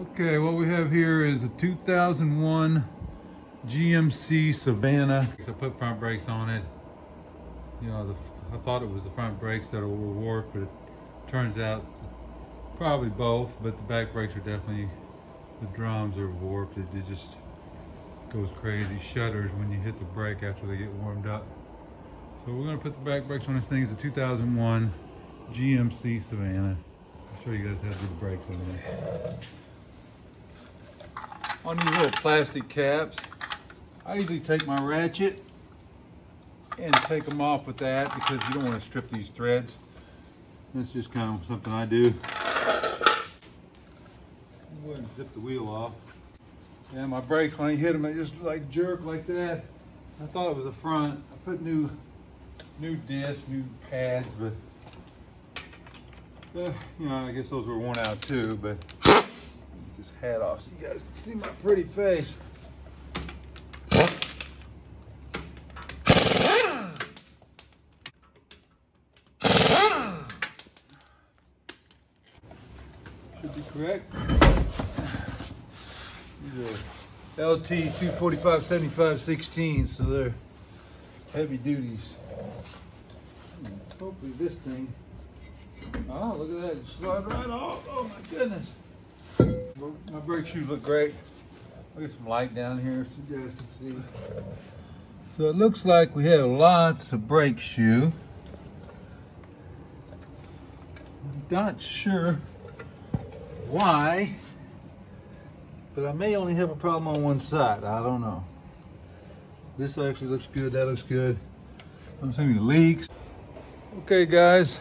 Okay, what we have here is a 2001 GMC Savana. I put front brakes on it. You know, I thought it was the front brakes that were warped, but it turns out probably both, but the back brakes are definitely, the drums are warped. It just goes crazy, shudders when you hit the brake after they get warmed up. So we're gonna put the back brakes on this thing. It's a 2001 GMC Savana. I'll show you guys how to do the brakes on this. On these little plastic caps, I usually take my ratchet and take them off with that because you don't want to strip these threads. That's just kind of something I do. Go ahead and zip the wheel off. Yeah, my brakes, when I hit them, they just like jerk like that. I thought it was the front. I put new discs, new pads, but you know, I guess those were worn out too. But this hat off so you guys can see my pretty face. Should be correct. These are LT 245 75 16, so they're heavy duties. Hopefully this thing, oh look at that, it slide right off. Oh my goodness. My brake shoes look great. I'll get some light down here so you guys can see. So it looks like we have lots of brake shoe. I'm not sure why, but I may only have a problem on one side. I don't know. This actually looks good. That looks good. I don't see any leaks. Okay, guys,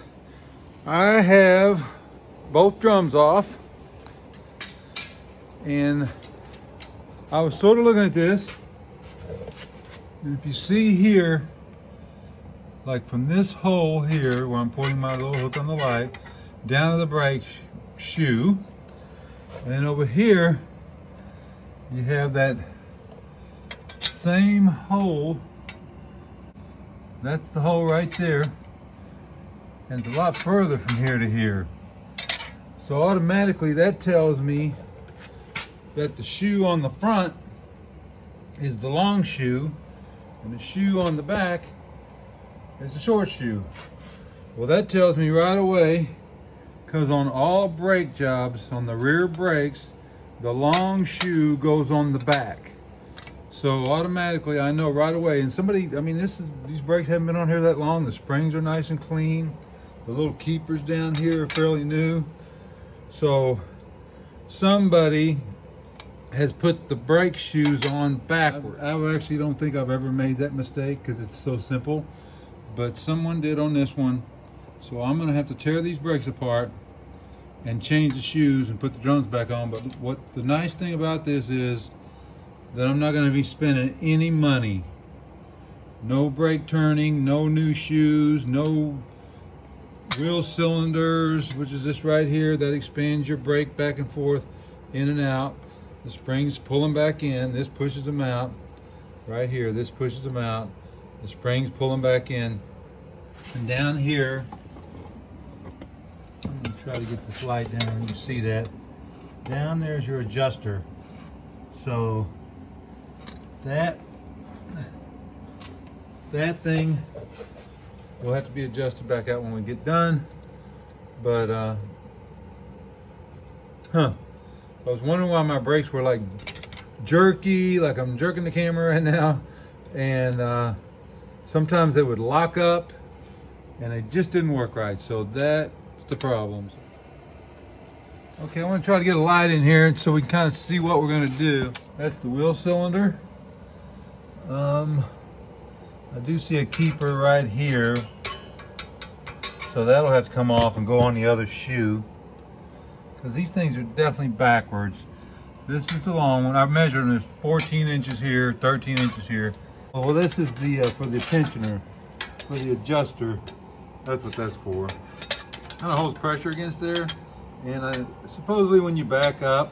I have both drums off, and I was sort of looking at this, and if you see here, like from this hole here where I'm pointing my little hook on the light down to the brake shoe, and then over here you have that same hole. That's the hole right there, and it's a lot further from here to here. So automatically that tells me that the shoe on the front is the long shoe and the shoe on the back is the short shoe. Well, that tells me right away, because on all brake jobs, on the rear brakes, the long shoe goes on the back. So automatically I know right away. And somebody, I mean, these brakes haven't been on here that long. The springs are nice and clean. The little keepers down here are fairly new. So somebody has put the brake shoes on backward. I actually don't think I've ever made that mistake because it's so simple, but someone did on this one. So I'm gonna have to tear these brakes apart and change the shoes and put the drums back on. But what the nice thing about this is that I'm not gonna be spending any money. No brake turning, no new shoes, no wheel cylinders, which is this right here that expands your brake back and forth, in and out. The springs pull them back in. This pushes them out. Right here, this pushes them out. The springs pull them back in. And down here, I'm gonna try to get this light down. You can see that. Down there's your adjuster. So that thing will have to be adjusted back out when we get done. But I was wondering why my brakes were like jerky, like I'm jerking the camera right now, and sometimes they would lock up and it just didn't work right. So that's the problems. Okay, I want to try to get a light in here so we can kind of see what we're going to do. That's the wheel cylinder. I do see a keeper right here, so that'll have to come off and go on the other shoe, because these things are definitely backwards. This is the long one. I've measured them. It's 14 inches here, 13 inches here. Well, this is the for the tensioner, for the adjuster. That's what that's for. Kind of holds pressure against there, and supposedly when you back up,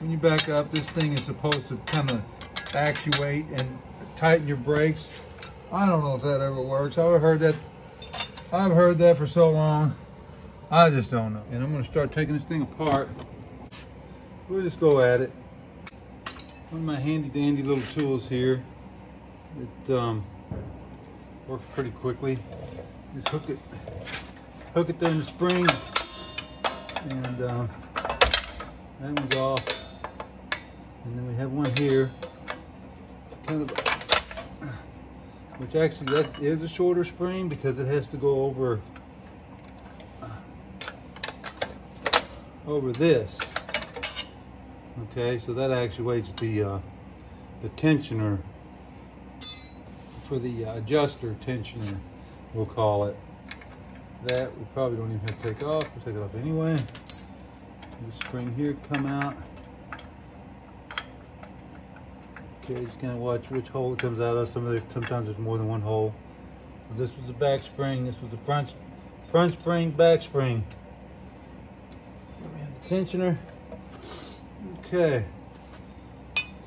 this thing is supposed to kind of actuate and tighten your brakes. I don't know if that ever works. I've heard that for so long. I just don't know. And I'm going to start taking this thing apart. we'll just go at it. One of my handy dandy little tools here. It works pretty quickly. Just hook it there in the spring, and that one's off. And then we have one here, kind of, which actually that is a shorter spring because it has to go over this. Okay, so that actuates the tensioner for the adjuster tensioner, we'll call it. That we probably don't even have to take off. We'll take it off anyway. The spring here come out. Okay, just kind of watch which hole it comes out of. Sometimes there's more than one hole. So this was the back spring. This was the front spring, back spring. We have the tensioner. Okay.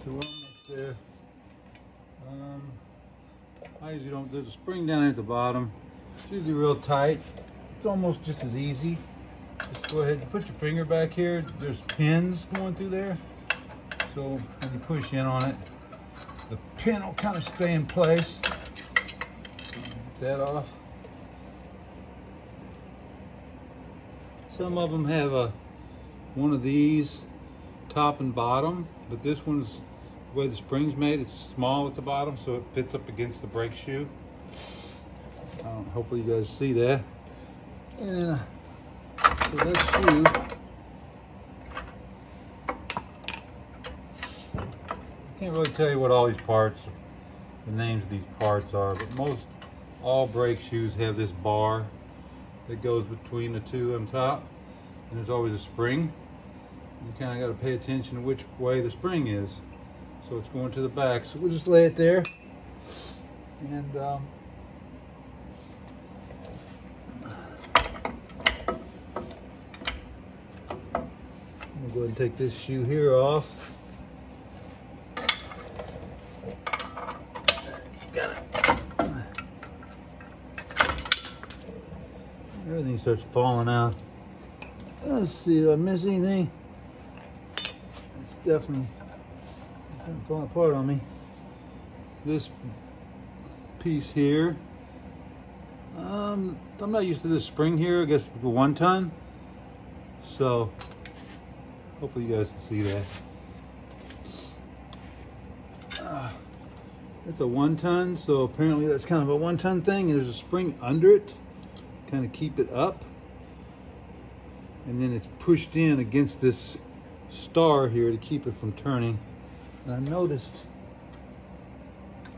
So we're almost there. I usually don't. There's a spring down at the bottom. It's usually real tight. It's almost just as easy. Just go ahead and put your finger back here. There's pins going through there. So when you push in on it, the pin will kind of stay in place. Get that off. Some of them have one of these, top and bottom, but this one's, the way the spring's made, it's small at the bottom, so it fits up against the brake shoe. Hopefully you guys see that. And so that shoe, I can't really tell you what all these parts, the names of these parts are, but all brake shoes have this bar that goes between the two on top, and there's always a spring. You kind of got to pay attention to which way the spring is. So it's going to the back. So we'll just lay it there, and we'll go ahead and take this shoe here off. Got it. Everything starts falling out. Let's see, did I miss anything? It's definitely falling apart on me. This piece here, I'm not used to this spring here. I guess it's a 1 ton. So hopefully you guys can see that. It's a 1 ton, so apparently that's kind of a 1 ton thing. And there's a spring under it, kind of keep it up. And then it's pushed in against this star here to keep it from turning. And I noticed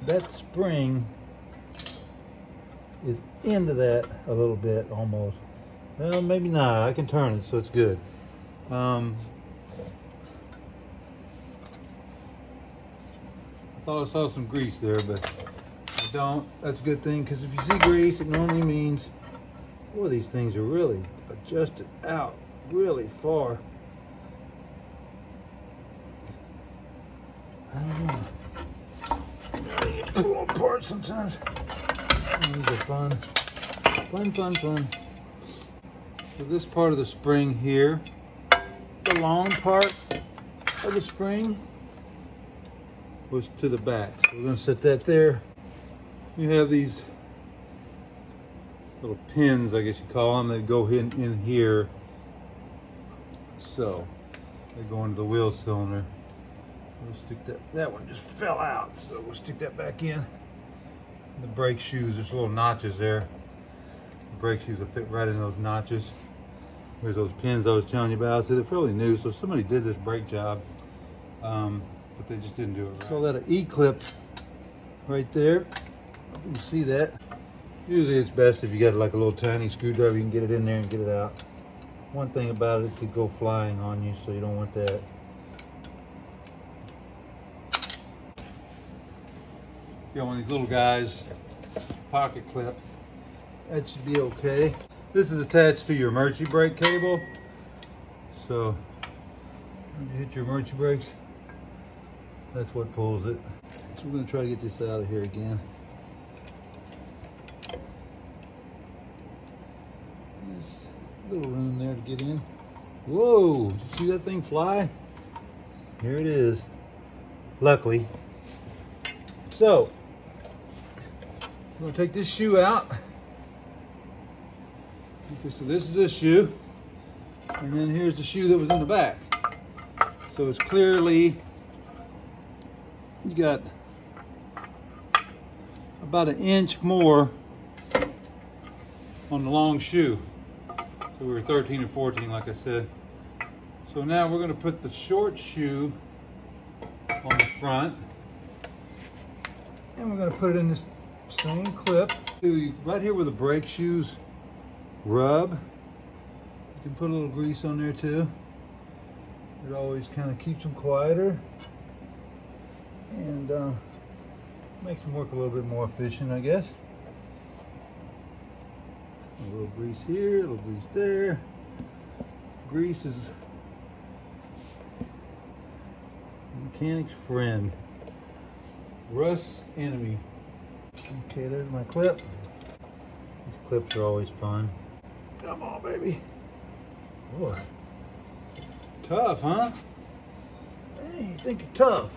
that spring is into that a little bit almost. Well, maybe not. I can turn it, so it's good. I thought I saw some grease there, but I don't. That's a good thing, because if you see grease, it normally means, boy, these things are really adjusted out really far. I don't know. You pull them apart sometimes. These are fun. Fun. So this part of the spring here, the long part of the spring was to the back. So we're going to set that there. You have these little pins, I guess you call them, that go in here. So they go into the wheel cylinder. We'll stick that one just fell out, so we'll stick that back in. The brake shoes, there's little notches there. The brake shoes will fit right in those notches. There's those pins I was telling you about. So they're fairly new, so somebody did this brake job, but they just didn't do it right. Call that an E-clip right there. You can see that. Usually it's best if you got like a little tiny screwdriver, you can get it in there and get it out. One thing about it could go flying on you, so you don't want that. You got one of these little guys, pocket clip. That should be okay. This is attached to your emergency brake cable. So when you hit your emergency brakes, that's what pulls it. So we're going to try to get this out of here again. There's a little room there to get in. Whoa, did you see that thing fly? here it is, luckily. So, I'm gonna take this shoe out. Okay, so this is this shoe, and then here's the shoe that was in the back. So it's clearly, you got about an inch more on the long shoe. So we were 13 or 14, like I said. So now we're going to put the short shoe on the front, and we're going to put it in this same clip. Right here where the brake shoes rub, you can put a little grease on there too. It always kind of keeps them quieter and makes them work a little bit more efficient, I guess. A little grease here, a little grease there. Grease is mechanic's friend, rust's enemy. Okay, there's my clip. These clips are always fun. Come on, baby. Boy, tough, huh? Hey, you think you're tough?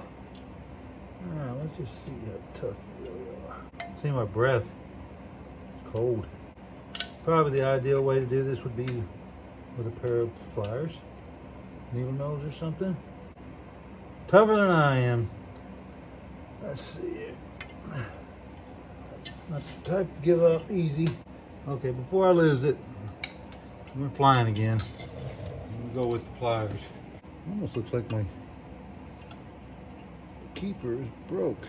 All right, let's just see how tough you really are. See my breath. It's cold. Probably the ideal way to do this would be with a pair of pliers, needle nose or something. Tougher than I am. Let's see it. Not the type to give up easy. Okay, before I lose it, we're flying again. I'm gonna go with the pliers. Almost looks like my keeper is broke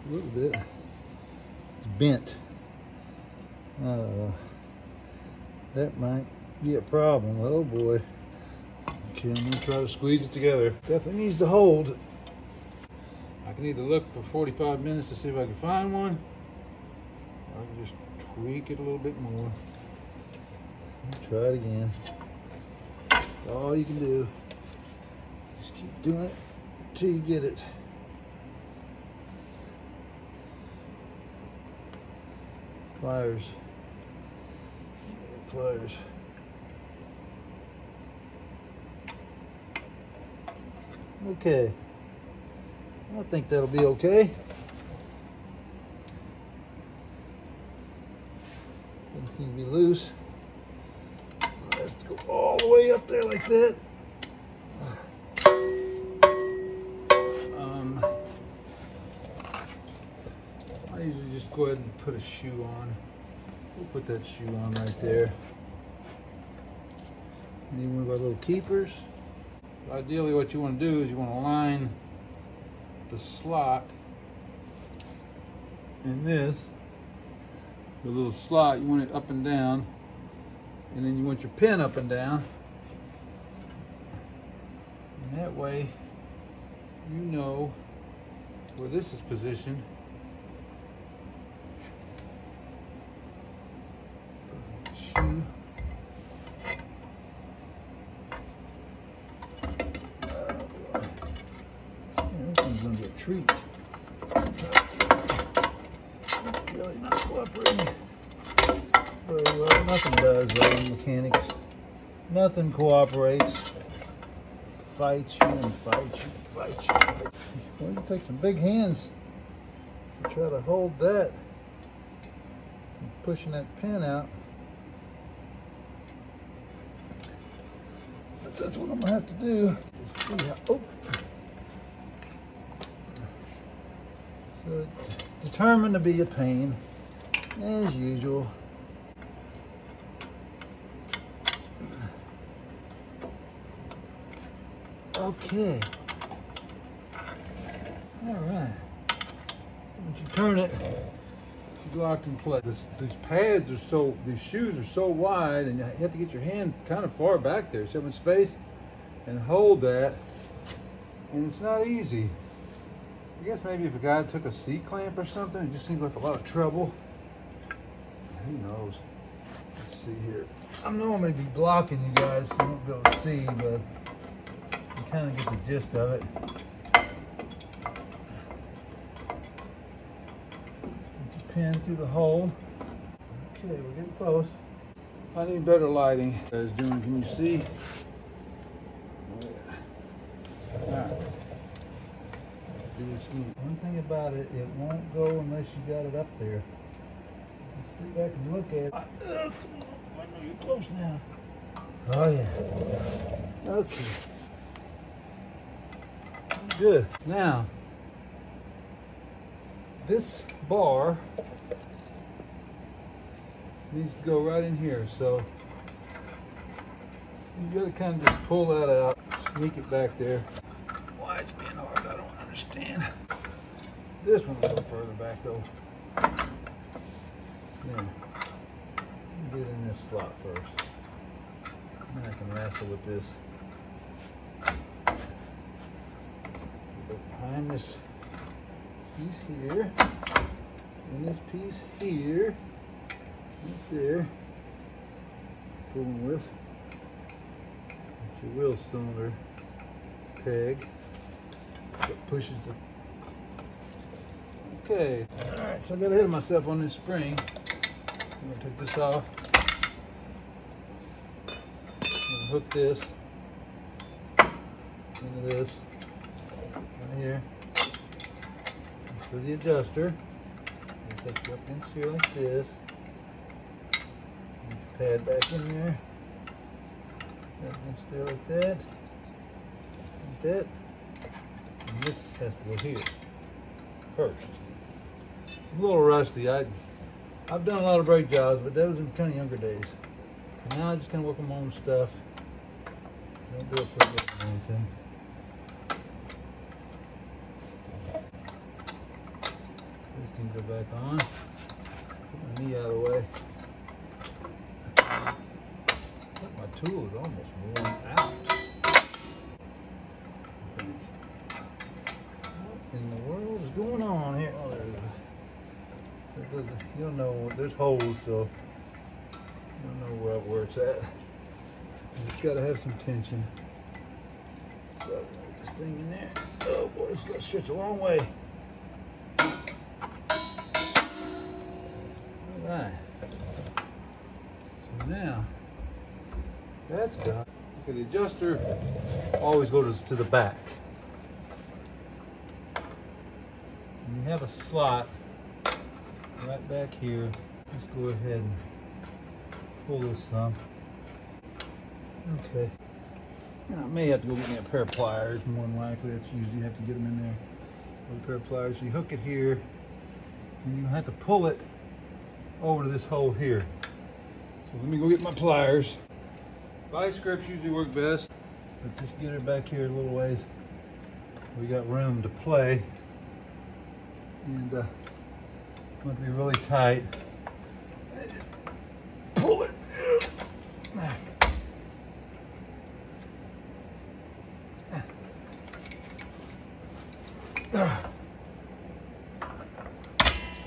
a little bit. It's bent. That might be a problem. Oh boy. Okay, I'm gonna try to squeeze it together. Definitely needs to hold. I can either look for 45 minutes to see if I can find one, or I can just tweak it a little bit more. Try it again. That's all you can do. Just keep doing it until you get it. Pliers. Pliers. Okay. I think that'll be okay. Doesn't seem to be loose. Let's go all the way up there like that. I usually just go ahead and put a shoe on. We'll put that shoe on right there. And then we've got little keepers. Ideally what you want to do is you want to line the slot in this, the little slot, you want it up and down, and then you want your pin up and down, and that way you know where this is positioned. Shoe. This one's gonna be a treat. Really not cooperating very well. Nothing does though in mechanics. Nothing cooperates. Fights you and fights you and fights you. Well, you take some big hands to try to hold that. And pushing that pin out. But that's what I'm gonna have to do. Just see how, oh. So it's determined to be a pain, as usual. Okay. All right. Once you turn it, it's locked in place. These pads are so, these shoes are so wide, and you have to get your hand kind of far back there, so much space, and hold that. And it's not easy. I guess maybe if a guy took a C-clamp or something, it just seems like a lot of trouble. Who knows? Let's see here. I know I'm going to be blocking you guys so you won't be able to see, but you kind of get the gist of it. Just pin through the hole. Okay, we're getting close. I need better lighting. Guys doing, can you see? do this again. One thing about it, it won't go unless you got it up there. Let's sit back and look at it. I know you're close now. Oh yeah. Okay. Good. Now, this bar needs to go right in here, so you gotta kind of just pull that out, sneak it back there. Why it's being hard, I don't understand. This one's a little further back though. Yeah. Get in this slot first. And I can wrestle with this. Go behind this piece here, and this piece here, right there. Fooling with. It's your wheel cylinder peg that pushes the. Okay. All right. So I got ahead of myself on this spring. I'm gonna take this off. Hook this into this right here. That's for the adjuster. This has to go up in here like this. Pad back in there. That against there like that. Like that. And this has to go here first. I'm a little rusty. I've done a lot of brake jobs, but that was in kind of younger days. And now I just kind of work on my own stuff. Don't do it for good or anything. This can go back on. Put my knee out of the way. My tool is almost worn out. What in the world is going on here? Oh, there it is. You'll know there's holes, so you'll know where it's at. It's got to have some tension. So put this thing in there. Oh boy, it's got to stretch a long way. All right. So now that's done. Okay, the adjuster always goes to the back. And you have a slot right back here. Let's go ahead and pull this some. Okay. And I may have to go get me a pair of pliers, more than likely. That's usually you have to get them in there with a pair of pliers. So you hook it here, and you have to pull it over to this hole here. So let me go get my pliers. Vice grips usually work best, but just get it back here a little ways. We got room to play, and want to be really tight. Pull it.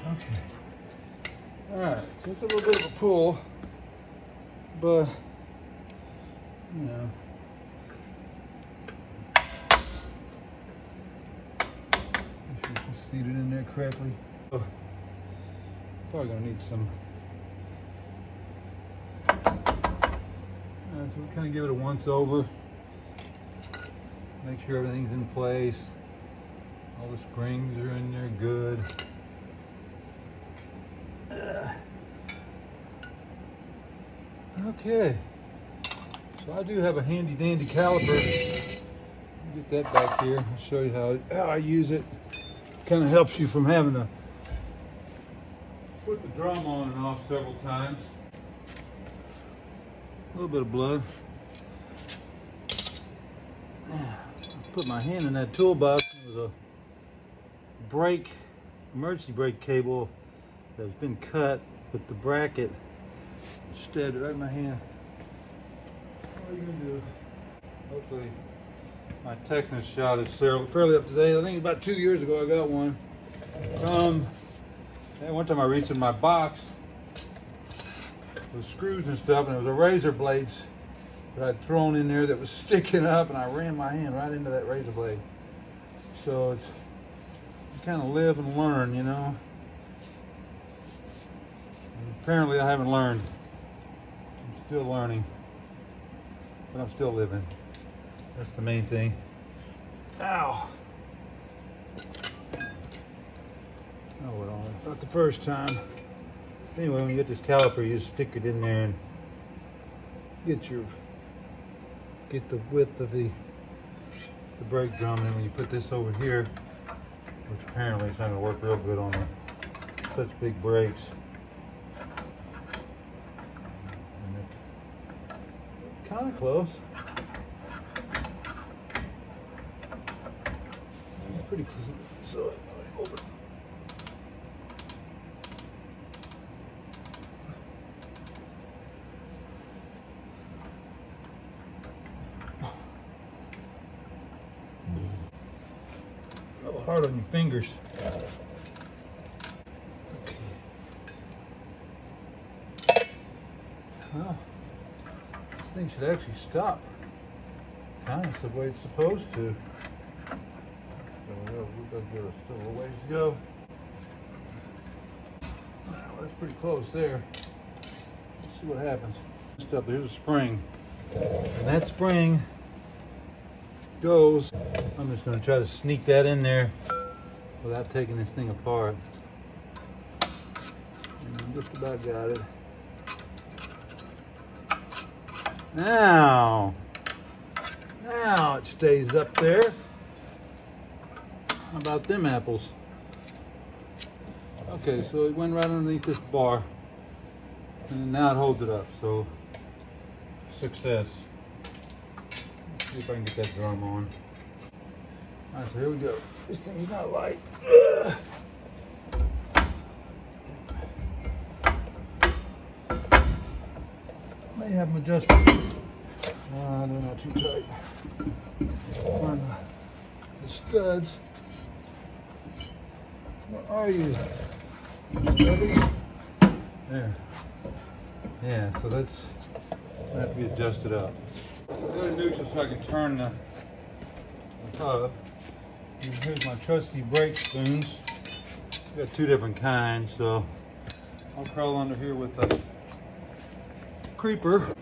Okay. Alright, so it's a little bit of a pull, but you know. Make sure it's seated in there correctly. Oh, probably gonna need some. Alright, so we kind of give it a once over. Make sure everything's in place. All the springs are in there good. Okay. So I do have a handy dandy caliper. Get that back here. I'll show you how I use it. Kind of helps you from having to put the drum on and off several times. A little bit of blood. Put my hand in that toolbox. It was a emergency brake cable that's been cut with the bracket. Stabbed it right in my hand. What are you gonna do? Hopefully my Texas shot is fairly up to date. I think about 2 years ago I got one. And one time I reached in my box with screws and stuff, and there was a razor blades that I'd thrown in there that was sticking up, and I ran my hand right into that razor blade. So it's, you kind of live and learn, you know. And apparently I haven't learned. I'm still learning, but I'm still living. That's the main thing. Ow. Oh well, not the first time. Anyway, when you get this caliper, you just stick it in there and get the width of the brake drum. And when you put this over here, which apparently is not going to work real good on such big brakes. Kind of close. Pretty close. So hold it. A little hard on your fingers. Okay. Well, this thing should actually stop. Kind of the way it's supposed to. We've got still a little ways to go. Well, that's pretty close there. Let's see what happens. Next up, there's a spring. And that spring goes, I'm just going to try to sneak that in there without taking this thing apart. And I just about got it. Now it stays up there. How about them apples? Okay, so it went right underneath this bar, and now it holds it up, so success. Let's see if I can get that drum on. Alright, so here we go. This thing's not light. May have an adjustment. They're not too tight. Find the studs. Where are you? Ready? There. Yeah, so that's have to be adjusted up. I'm going to neutral so I can turn the hub. And here's my trusty brake spoons. I've got two different kinds, so I'll crawl under here with a creeper.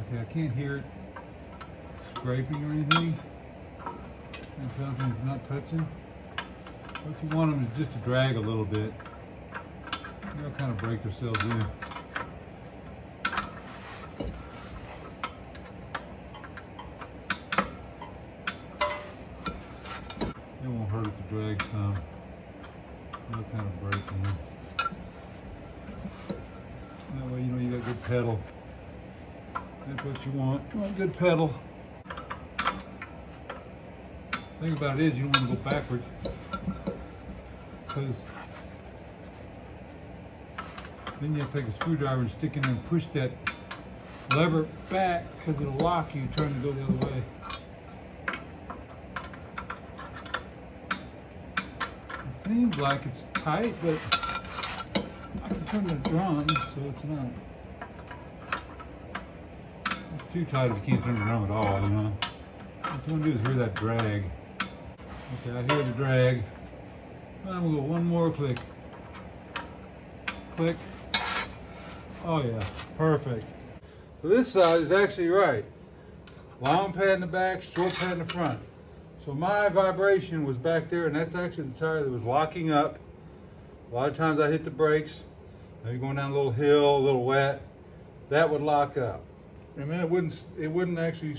Okay, I can't hear it scraping or anything. It tells me it's not touching. What you want them is just to drag a little bit. They'll kind of break themselves in. It won't hurt it to drag some. They'll kind of break in. That way you know you got good pedal. That's what you want. You want a good pedal. The thing about it is you don't want to go backwards, because then you have to take a screwdriver and stick in there and push that lever back, because it'll lock you trying to go the other way. It seems like it's tight, but I can turn the drum so it's not. It's too tight if you can't turn the drum at all, you know. What you want to do is hear that drag. Okay, I hear the drag. I'm going to go one more click. Click. Oh yeah, perfect. So this side is actually right. Long pad in the back, short pad in the front. So my vibration was back there, and that's actually the tire that was locking up. A lot of times I hit the brakes, maybe going down a little hill, a little wet, that would lock up. And then it wouldn't actually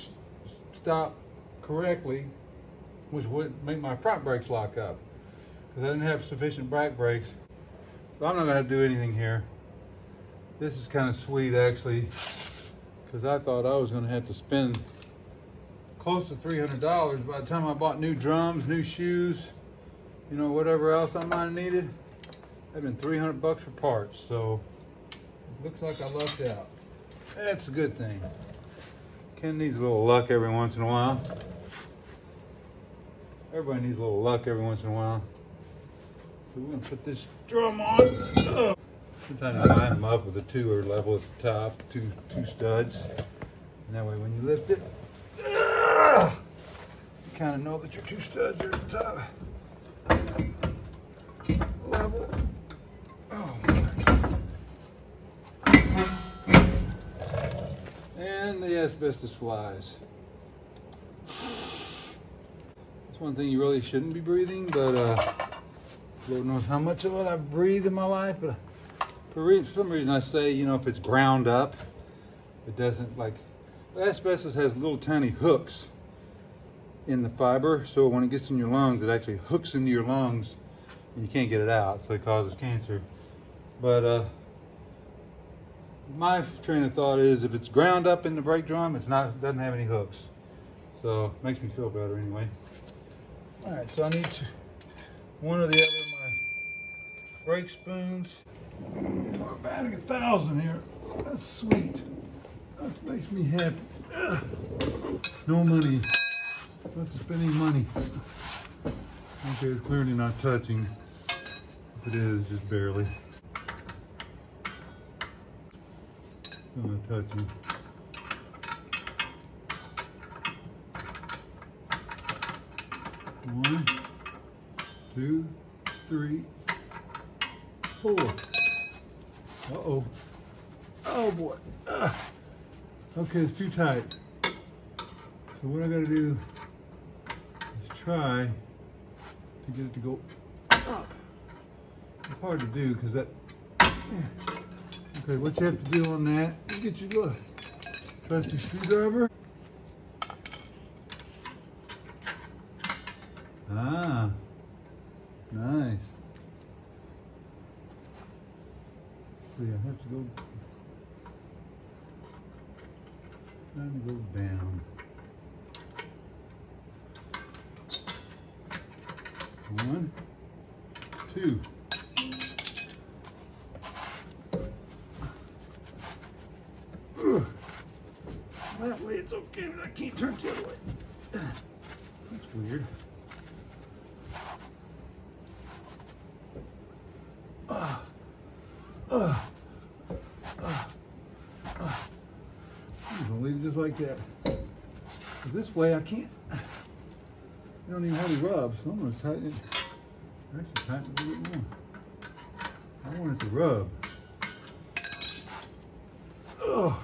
stop correctly, which would make my front brakes lock up, because I didn't have sufficient back brakes. So I'm not going to do anything here. This is kind of sweet actually, because I thought I was going to have to spend close to $300 by the time I bought new drums, new shoes, you know, whatever else I might have needed. That'd been $300 for parts, so it looks like I lucked out. That's a good thing. Ken needs a little luck every once in a while. Everybody needs a little luck every once in a while. So we're gonna put this drum on. Sometimes you line them up with a 2 or level at the top, two studs. And that way when you lift it, you kind of know that your 2 studs are at the top. Level. Oh. And And the asbestos flies. That's one thing you really shouldn't be breathing, but Lord knows how much of it I've breathed in my life. But for some reason I say, you know, if it's ground up, it doesn't, like, asbestos has little tiny hooks in the fiber, so when it gets in your lungs, it actually hooks into your lungs and you can't get it out, so it causes cancer. But my train of thought is if it's ground up in the brake drum, it doesn't have any hooks. So it makes me feel better anyway. All right, so I need one or the other of my brake spoons. We're batting 1,000 here. That's sweet. That makes me happy. No money. Not spending money. Okay, it's clearly not touching. If it is, just barely. Still not touching. One, two, three, four. Uh-oh. Oh boy. Okay, it's too tight. So what I gotta do is try to get it to go up. It's hard to do because that, okay, what you have to do on that, you get your little trusty screwdriver. Ah, nice. Let's see, I have to go, time to go down. One, two. That way it's okay, but I can't turn the other way. That's weird. I'm gonna leave it just like that. 'Cause this way I can't. You don't even hardly rub, so I'm gonna tighten it. Actually, tighten it a little bit more. I want it to rub. Oh,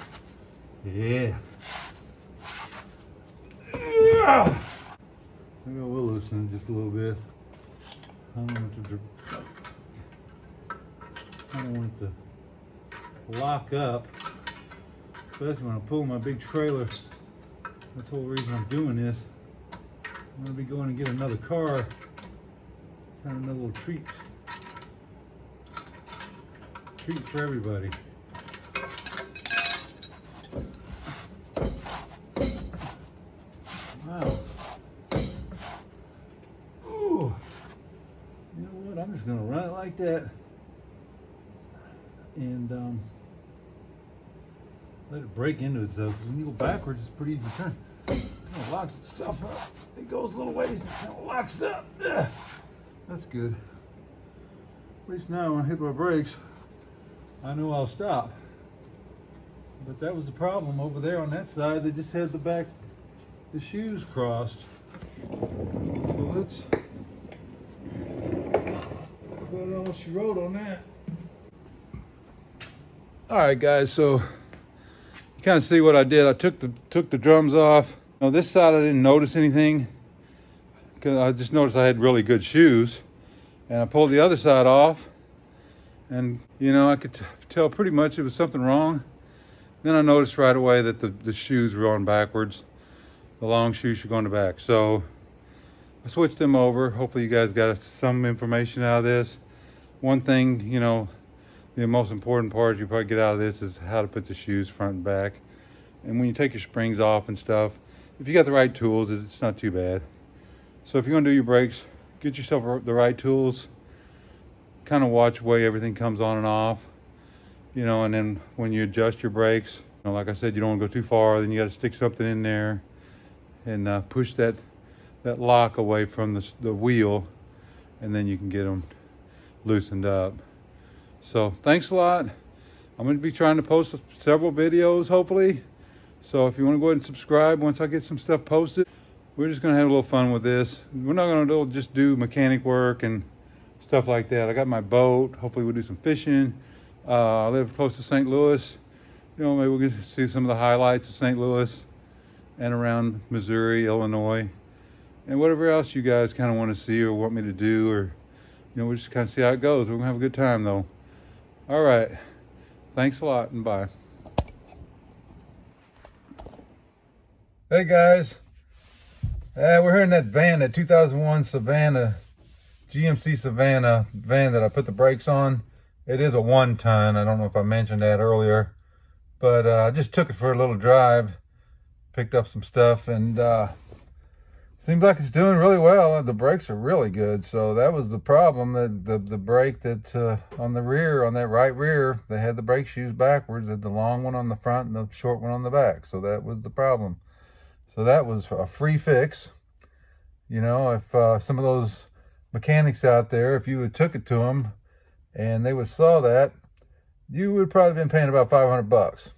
yeah. Maybe I will loosen it just a little bit. I don't want it to lock up, especially when I pull my big trailer. That's the whole reason I'm doing this. I'm going to be going and get another car. Kind of another little treat. Treat for everybody. Wow. Ooh. You know what? I'm just going to run it like that. And let it break into itself. When you go backwards, it's pretty easy to turn. It kind of locks itself up. It goes a little ways and it kind of locks up. Ugh. That's good. At least now when I hit my brakes, I know I'll stop. But that was the problem over there on that side. They just had the shoes crossed. So let's put on what she wrote on that. All right, guys, so you kind of see what I did. I took the drums off. Now this side I didn't notice anything because I just noticed I had really good shoes, and I pulled the other side off, and you know, I could tell pretty much it was something wrong. Then I noticed right away that the shoes were on backwards. The long shoes should go in the back. So I switched them over. Hopefully you guys got some information out of this. One thing, you know, the most important part you probably get out of this is how to put the shoes front and back. And when you take your springs off and stuff, if you got the right tools, it's not too bad. So if you're gonna do your brakes, get yourself the right tools. Kind of watch the way everything comes on and off. You know, and then when you adjust your brakes, you know, like I said, you don't want to go too far. Then you got to stick something in there and push that lock away from the wheel, and then you can get them loosened up. So thanks a lot. I'm going to be trying to post several videos, hopefully. So if you want to go ahead and subscribe once I get some stuff posted. We're just going to have a little fun with this. We're not going to just do mechanic work and stuff like that. I got my boat. Hopefully we'll do some fishing. I live close to St. Louis, you know, maybe we'll get to see some of the highlights of St. Louis and around Missouri, Illinois, and whatever else you guys kind of want to see or want me to do, or, you know, we'll just kind of see how it goes. We're gonna have a good time though. All right, thanks a lot and bye. Hey guys, we're here in that van, that 2001 Savana, GMC Savana van that I put the brakes on. It is a 1-ton. I don't know if I mentioned that earlier, but I just took it for a little drive, picked up some stuff, and seems like it's doing really well. The brakes are really good. So that was the problem, that the brake that on the rear, on that right rear, they had the brake shoes backwards, had the long one on the front and the short one on the back. So that was the problem. So that was a free fix. You know, if some of those mechanics out there, if you would took it to them and they would saw that, you would probably been paying about 500 bucks.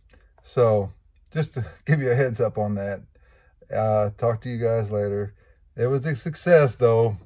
So just to give you a heads up on that. Talk to you guys later. It was a success though.